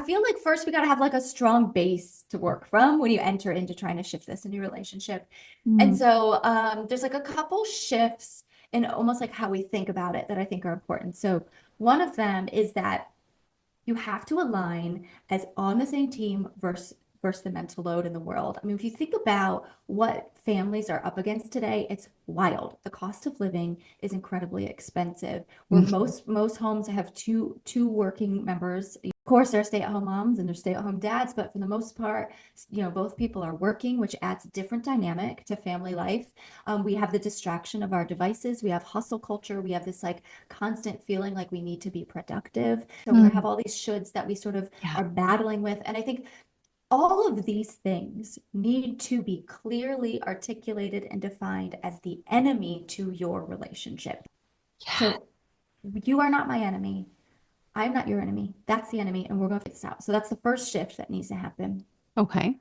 feel like first we got to have like a strong base to work from when you enter into trying to shift this in your relationship. And Mm, so there's like a couple shifts in almost like how we think about it that I think are important. So one of them is that you have to align as on the same team versus the mental load in the world. I mean, if you think about what families are up against today, it's wild. The cost of living is incredibly expensive. Where mhm. most homes have two working members. Of course, there are stay-at-home moms and there's stay-at-home dads, but for the most part, both people are working, which adds a different dynamic to family life. We have the distraction of our devices. We have hustle culture. We have this like constant feeling like we need to be productive. So we have Mm, all these shoulds that we sort of yeah. are battling with. And I think all of these things need to be clearly articulated and defined as the enemy to your relationship. Yeah. So you are not my enemy. I'm not your enemy. That's the enemy, and we're going to fix this out. So that's the first shift that needs to happen. Okay.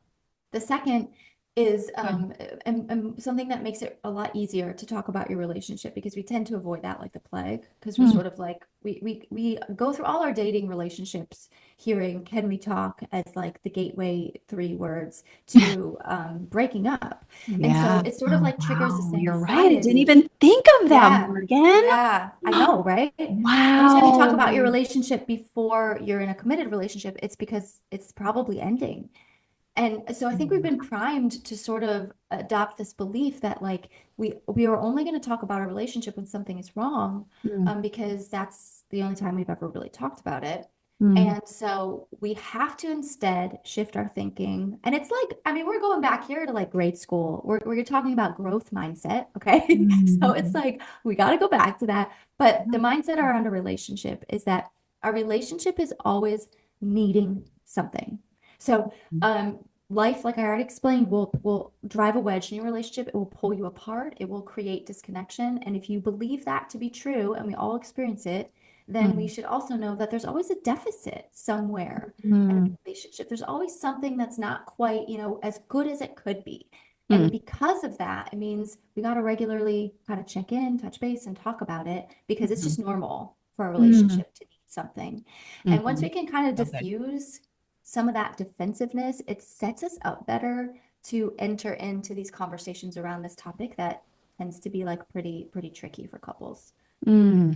The second is Good. and something that makes it a lot easier to talk about your relationship because we tend to avoid that like the plague because we're Mm, sort of like we go through all our dating relationships hearing can we talk as like the gateway three words to breaking up. And so yeah. it sort of Oh, like triggers this wow. You're right. I didn't anxiety. even think of that, Yeah. Morgan. Yeah, I know, right? Anytime you talk Wow. about your relationship before you're in a committed relationship, it's because it's probably ending. And so I think we've been primed to sort of adopt this belief that like we are only going to talk about a relationship when something is wrong, Mm, because that's the only time we've ever really talked about it. mm, And so we have to instead shift our thinking. And it's like, I mean, we're going back here to like grade school. We're talking about growth mindset. Okay. So it's mm. like we got to go back to that. But the mindset around a relationship is that a relationship is always needing something. So life, like I already explained, will drive a wedge in your relationship. It will pull you apart. It will create disconnection. And if you believe that to be true, and we all experience it, then we Mm, should also know that there's always a deficit somewhere in a mm, relationship. There's always something that's not quite, as good as it could be. And mm, because of that, it means we got to regularly kind of check in, touch base, and talk about it because it's mm, just normal for a mm, relationship to need something. And once we mhm. can kind of So good. diffuse some of that defensiveness, it sets us up better to enter into these conversations around this topic that tends to be like pretty tricky for couples. Okay.